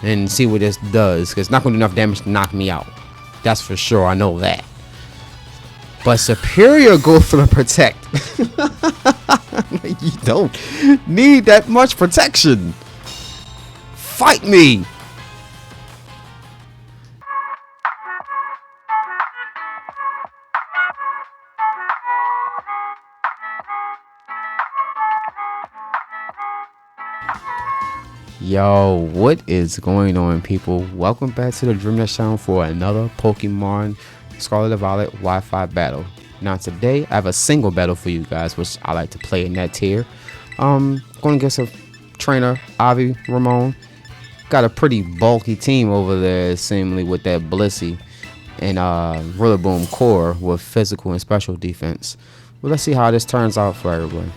and see what this does, because it's not going to do enough damage to knock me out. That's for sure. I know that. But Superior go for the protect. You don't need that much protection. Fight me. Yo, what is going on, people? Welcome back to the Dreamnest channel for another Pokemon Scarlet and Violet Wi-Fi battle. Now today I have a single battle for you guys, which I like to play in that tier. Going against a trainer, Avi Ramon. Got a pretty bulky team over there, seemingly, with that Blissey and Rillaboom core with physical and special defense. Well, let's see how this turns out for everyone.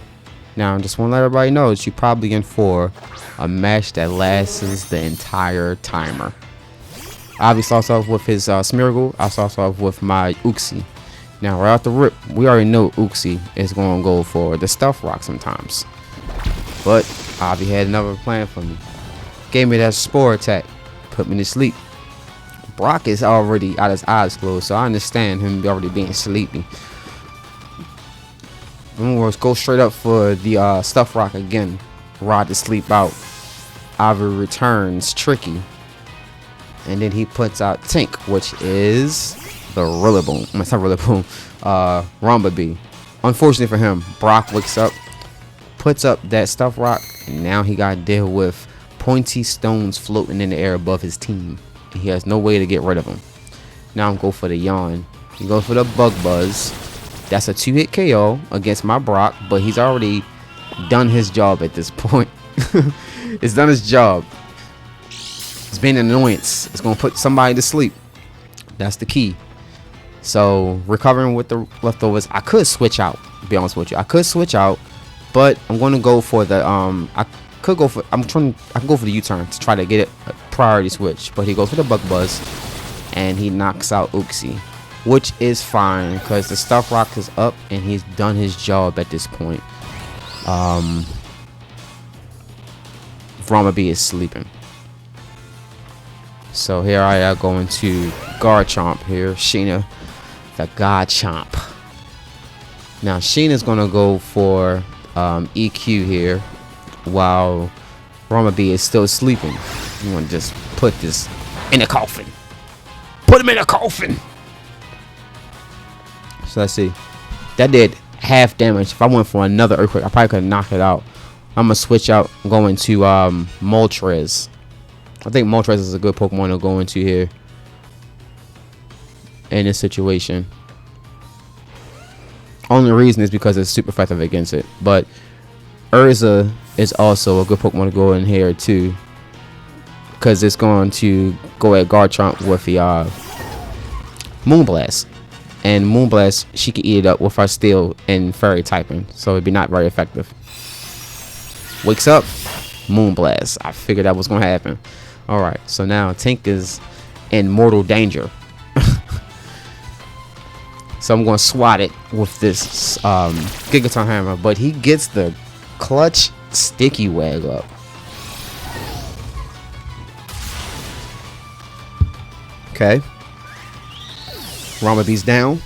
Now, I just want to let everybody know that you're probably in for a match that lasts the entire timer. Avi starts off with his Smeargle. I starts off with my Uxie. Now, right off the rip, we already know Uxie is going to go for the Stuff Rock sometimes. But Avi had another plan for me. Gave me that Spore attack. Put me to sleep. Brock is already out his eyes closed, so I understand him already being sleepy. I'm going to go straight up for the Stuff Rock again. Rod to sleep out. Avi returns Tricky. And then he puts out Tink, which is the Rillaboom. It's not Rillaboom. Rumblebee. Unfortunately for him, Brock wakes up, puts up that Stuff Rock, and now he got to deal with pointy stones floating in the air above his team. He has no way to get rid of them. Now I'm going for the Yawn. He goes for the Bug Buzz. That's a 2-hit KO against my Brock, but he's already done his job at this point. It's done his job. It's been an annoyance. It's going to put somebody to sleep. That's the key. So, recovering with the leftovers, I could switch out, to be honest with you. I could switch out, but I'm going to go for the, I can go for the U-turn to try to get it a priority switch. But he goes for the Bug Buzz, and he knocks out Uxie. Which is fine, because the Stuff Rock is up and he's done his job at this point. Rumblebee is sleeping. So here I am going to Garchomp here. Sheena, the Garchomp. Now Sheena's going to go for EQ here while Rumblebee is still sleeping. I'm going to just put this in a coffin. Put him in a coffin. So let's see. That did half damage. If I went for another Earthquake, I probably could have knocked it out. I'm going to switch out. I'm going to Moltres. I think Moltres is a good Pokemon to go into here in this situation. Only reason is because it's super effective against it. But Urza is also a good Pokemon to go in here too, because it's going to go at Garchomp with the Moonblast. And Moonblast, she can eat it up with her Steel and Fairy typing, so it'd be not very effective. Wakes up, Moonblast. I figured that was gonna happen. All right, so now Tink is in mortal danger. So I'm gonna swat it with this Gigaton Hammer, but he gets the clutch Sticky Wag up. Okay. Rumblebee's down.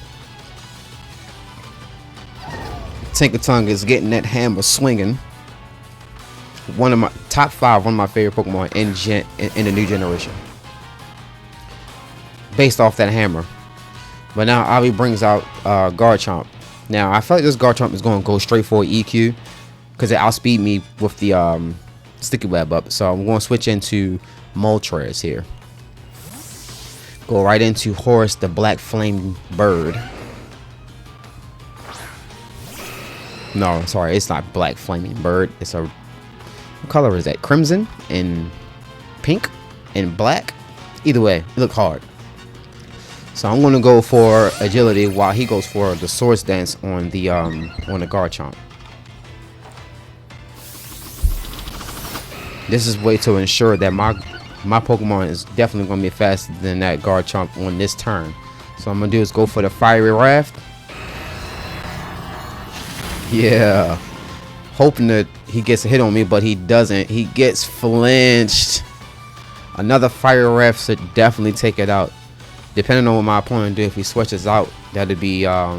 TINKATON is getting that hammer swinging. One of my top 5, one of my favorite Pokemon in the new generation, based off that hammer. But now Avi brings out Garchomp. Now I feel like this Garchomp is going to go straight for EQ because it outspeed me with the Sticky Web up. So I'm going to switch into Moltres here. Go right into Horus, the Black Flame Bird. No, sorry, it's not Black Flaming Bird. It's a, what color is that? Crimson and pink and black. Either way, it look hard. So I'm gonna go for agility while he goes for the Swords Dance on the Garchomp. This is way to ensure that my Pokemon is definitely going to be faster than that Garchomp on this turn. So I'm going to do is go for the Fiery Raft. Yeah. Hoping that he gets a hit on me, but he doesn't. He gets flinched. Another fire ref should definitely take it out. Depending on what my opponent do, if he switches out, that'd be a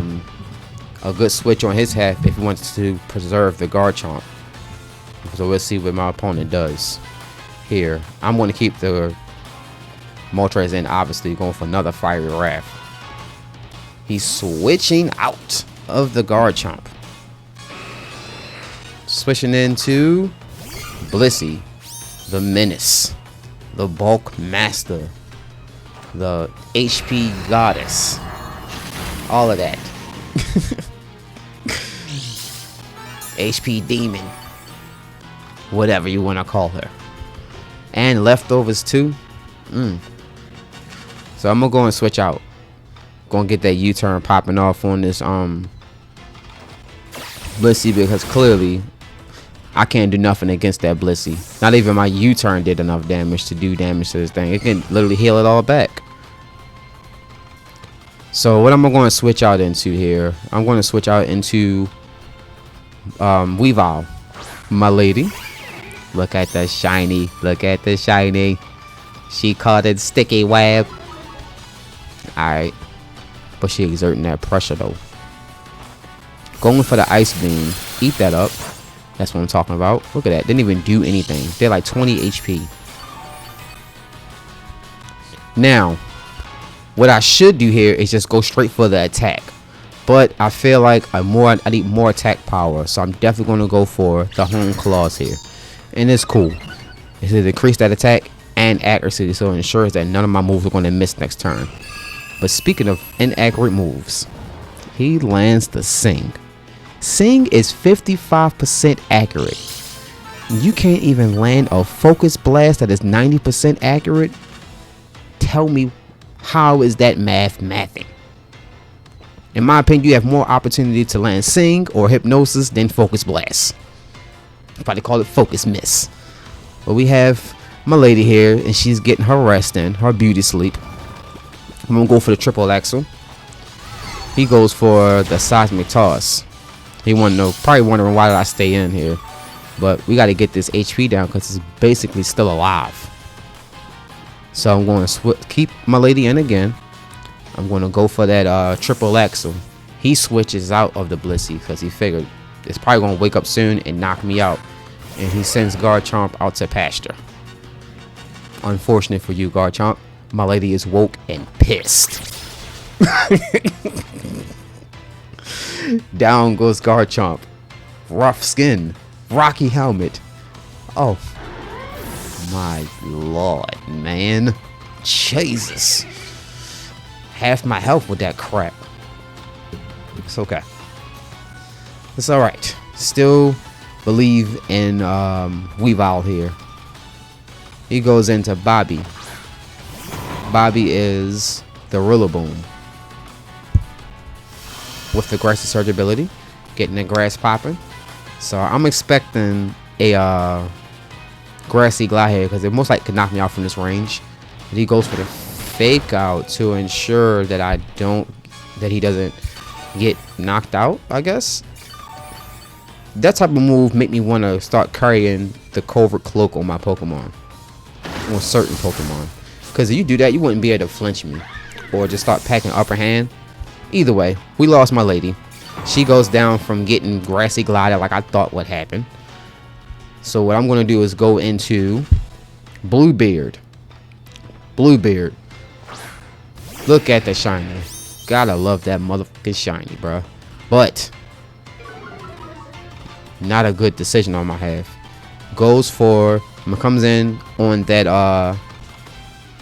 good switch on his half if he wants to preserve the Garchomp. So we'll see what my opponent does here. I'm going to keep the Moltres in, obviously, going for another fiery ref. He's switching out of the Garchomp. Switching into Blissey, the Menace, the Bulk Master, the HP Goddess, all of that. HP Demon, whatever you want to call her. And leftovers too. So I'm gonna go and switch out. Gonna get that U-turn popping off on this Blissey, because clearly I can't do nothing against that Blissey. Not even my U-turn did enough damage to do damage to this thing. It can literally heal it all back. So what I'm going to switch out into here, I'm going to switch out into Weavile, my lady. Look at the shiny. Look at the shiny. She caught it sticky web. Alright. But she exerting that pressure though. Going for the Ice Beam. Eat that up. That's what I'm talking about. Look at that. Didn't even do anything. They're like 20 HP. Now, what I should do here is just go straight for the attack. But I feel like I need more attack power. So I'm definitely going to go for the Hone Claws here. And it's cool. It's to increase that attack and accuracy. So it ensures that none of my moves are going to miss next turn. But speaking of inaccurate moves, he lands the Sing. Sing is 55% accurate. You can't even land a Focus Blast that is 90% accurate. Tell me, how is that mathing? In my opinion, you have more opportunity to land Sing or Hypnosis than Focus Blast. Probably call it Focus Miss. But we have my lady here, and she's getting her rest in, her beauty sleep. I'm gonna go for the triple axle. He goes for the Seismic Toss. He probably wondering why did I stay in here, but we got to get this HP down because it's basically still alive. So I'm going to keep my lady in again. I'm going to go for that triple axle. He switches out of the Blissey because he figured it's probably going to wake up soon and knock me out, and he sends Garchomp out to pasture. Unfortunate for you, Garchomp, my lady is woke and pissed. Down goes Garchomp. Rough skin. Rocky helmet. Oh. My lord, man. Jesus. Half my health with that crap. It's okay. It's alright. Still believe in Weavile here. He goes into Bobby. Bobby is the Rillaboom. With the Grassy Surge ability, getting the grass popping. So I'm expecting a Grassy Glide here because it most likely could knock me out from this range. But he goes for the Fake Out to ensure that he doesn't get knocked out, I guess. That type of move make me want to start carrying the Covert Cloak on my Pokemon. On certain Pokemon. Because if you do that, you wouldn't be able to flinch me. Or just start packing upper hand. Either way, we lost my lady. She goes down from getting Grassy Glided like I thought would happen. So what I'm going to do is go into Bluebeard. Bluebeard. Look at the shiny. Gotta love that motherfucking shiny, bro. But not a good decision on my half. Comes in on that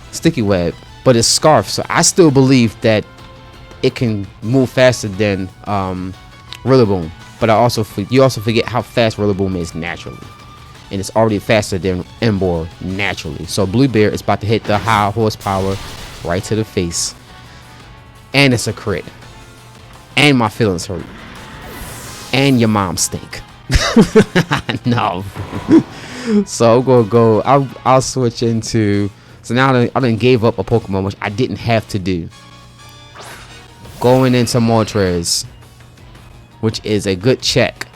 Sticky Web, but it's Scarf. So I still believe that it can move faster than Rillaboom, but you also forget how fast Rillaboom is naturally, and it's already faster than Emboar naturally. So Bluebeard is about to hit the high horsepower right to the face, and it's a crit, and my feelings hurt, and your mom stink. No. So I'm gonna go. I'll switch into. So now I done gave up a Pokemon which I didn't have to do. Going into Moltres, which is a good check.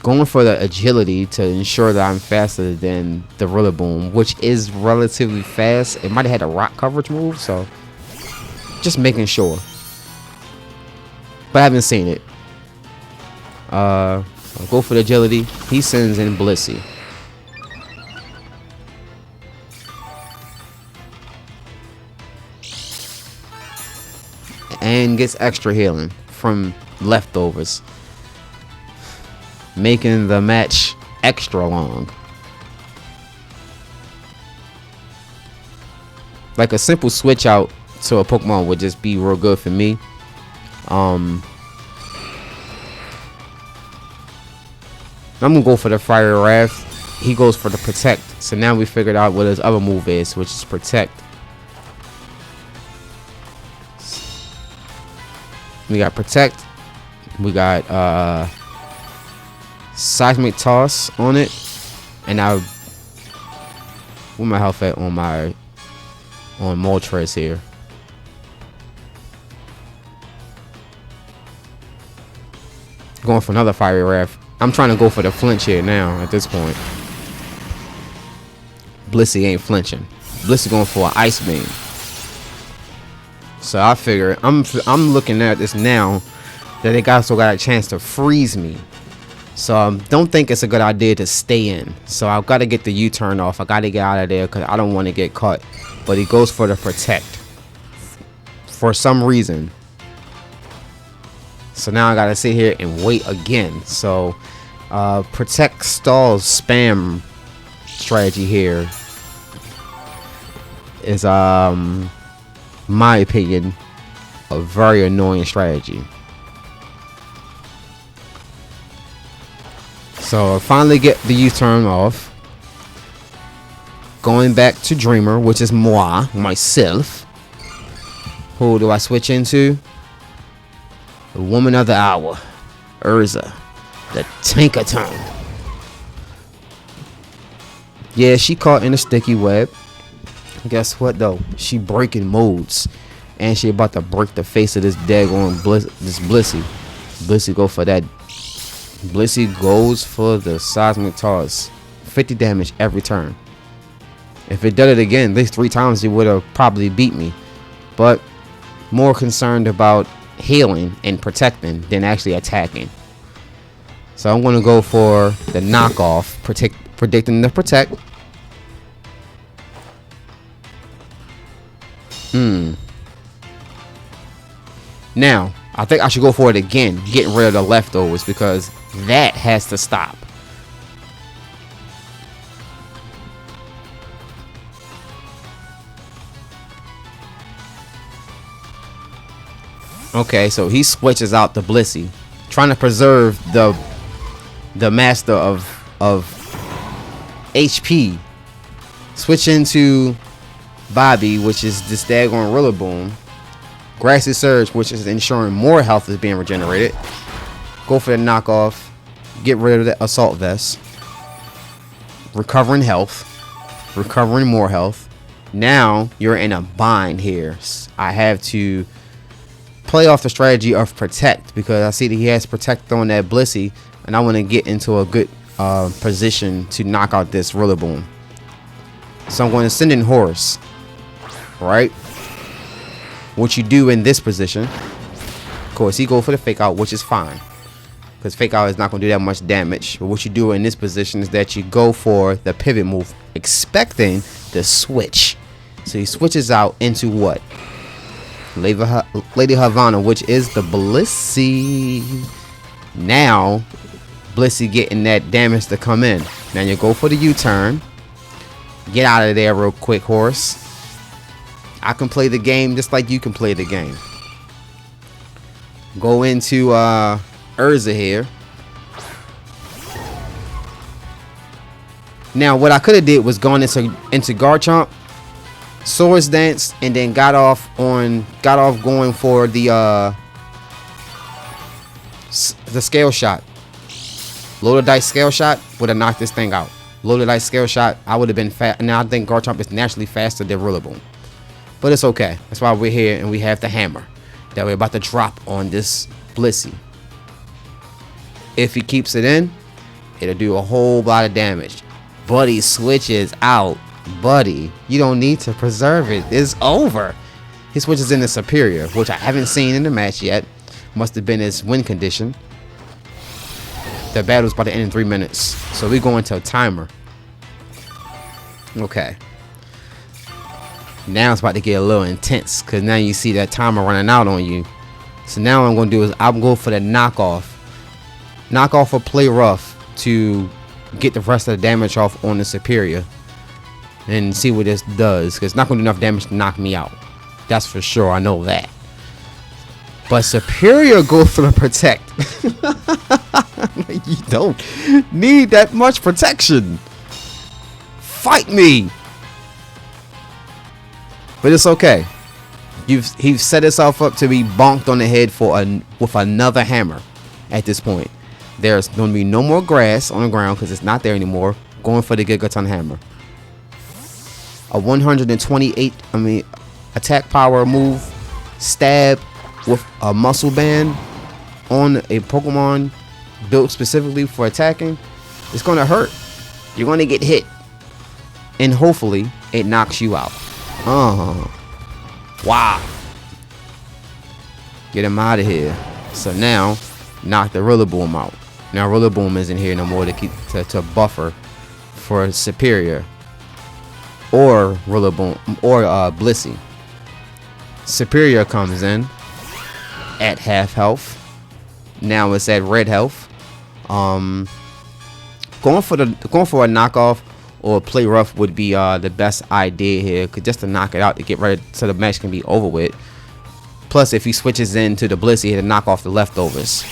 Going for the agility to ensure that I'm faster than the Rillaboom, which is relatively fast. It might have had a rock coverage move, so just making sure. But I haven't seen it. I'll go for the agility. He sends in Blissey. And gets extra healing from leftovers, making the match extra long. Like a simple switch out to a Pokemon would just be real good for me. I'm gonna go for the Fire Wrath. He goes for the Protect. So now we figured out what his other move is, which is Protect. We got Protect. We got Seismic Toss on it. And I, where my health at on Moltres here? Going for another Fiery Wrath. I'm trying to go for the flinch here now at this point. Blissey ain't flinching. Blissey going for an Ice Beam. So I figure I'm looking at this now that they also got a chance to freeze me. So I don't think it's a good idea to stay in. So I've got to get the U-turn off. I got to get out of there because I don't want to get caught. But he goes for the Protect for some reason. So now I got to sit here and wait again. So Protect stalls spam strategy here is my opinion a very annoying strategy. So I finally get the U-turn off. Going back to Dreamer, which is myself. Who do I switch into? The Woman of the Hour, Urza, the TINKATON. Yeah, she caught in a sticky web. Guess what though? She breaking modes, and she about to break the face of this daggone Blissey. Blissey go for that. Blissey goes for the Seismic Toss. 50 damage every turn. If it did it again, at least 3 times, it would have probably beat me. But more concerned about healing and protecting than actually attacking. So I'm going to go for the knockoff, predicting the Protect. Now, I think I should go for it again, getting rid of the leftovers, because that has to stop. Okay, so he switches out the Blissey, trying to preserve the master of HP. Switch into Bobby, which is this daggone Rillaboom. Grassy Surge, which is ensuring more health is being regenerated. Go for the knockoff. Get rid of the Assault Vest. Recovering health. Recovering more health. Now you're in a bind here. I have to play off the strategy of Protect, because I see that he has Protect on that Blissey, and I want to get into a good position to knock out this Rillaboom. So I'm going to send in Horse. Right? What you do in this position, of course, he go for the Fake Out, which is fine, because Fake Out is not going to do that much damage. But what you do in this position is that you go for the pivot move, expecting the switch. So he switches out into what? Lady Havana, which is the Blissey. Now Blissey getting that damage to come in. Now you go for the U-turn. Get out of there real quick, Horse. I can play the game just like you can play the game. Go into Urza here. Now what I could have did was gone into Garchomp, Swords Dance, and then got off going for the Scale Shot. Load of Dice Scale Shot would have knocked this thing out. Load of Dice Scale Shot, I would have been fast. Now I think Garchomp is naturally faster than Rillaboom. But it's okay. That's why we're here, and we have the hammer that we're about to drop on this Blissey. If he keeps it in, it'll do a whole lot of damage. Buddy switches out. Buddy, you don't need to preserve it. It's over. He switches into Superior, which I haven't seen in the match yet. Must have been his win condition. The battle's about to end in 3 minutes. So we go into a timer. Okay. Now it's about to get a little intense, because now you see that timer running out on you. So now what I'm going to do is I'm going for the knockoff. Knock off or play rough to get the rest of the damage off on the Superior. And see what this does, because it's not going to do enough damage to knock me out. That's for sure, I know that. But Superior goes for the protect. You don't need that much protection. Fight me. But it's okay. He's set himself up to be bonked on the head with another hammer at this point. There's going to be no more grass on the ground because it's not there anymore. Going for the Gigaton hammer. A 128 attack power move, stab with a muscle band on a Pokemon built specifically for attacking. It's going to hurt. You're going to get hit. And hopefully it knocks you out. Wow. Get him out of here. So now knock the Rillaboom out. Now Rillaboom isn't here no more to buffer for Superior or Rillaboom or Blissey. Superior comes in at half health. Now it's at red health. Going for a knockoff or play rough would be the best idea here, cause just to knock it out to get ready so the match can be over with. Plus, if he switches into the Blissey, he'll knock off the leftovers.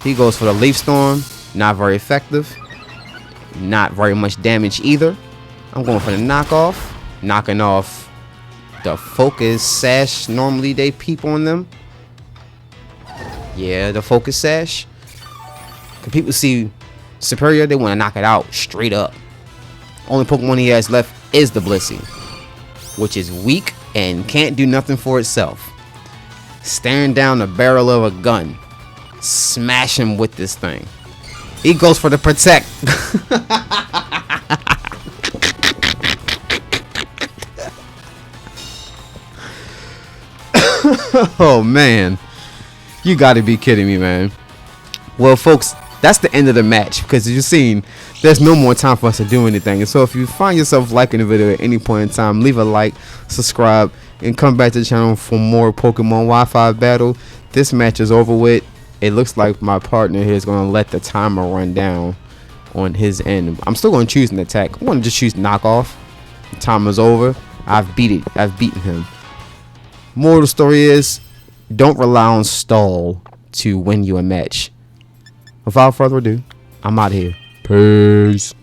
He goes for the Leaf Storm. Not very effective. Not very much damage either. I'm going for the knockoff. Knocking off the Focus Sash. Normally they peep on them. Yeah, the Focus Sash. When people see Superior, they want to knock it out straight up. Only Pokemon he has left is the Blissey, which is weak and can't do nothing for itself. Staring down the barrel of a gun. Smash him with this thing. He goes for the protect. Oh man, you gotta be kidding me, man. Well folks, that's the end of the match, because as you've seen, there's no more time for us to do anything. And so if you find yourself liking the video at any point in time, leave a like, subscribe, and come back to the channel for more Pokemon Wi-Fi battle. This match is over with. It looks like my partner here is going to let the timer run down on his end. I'm still going to choose an attack. I want to just choose knockoff. The timer's over. I've beaten him. Moral of the story is, don't rely on stall to win you a match. Without further ado, I'm out of here. Peace.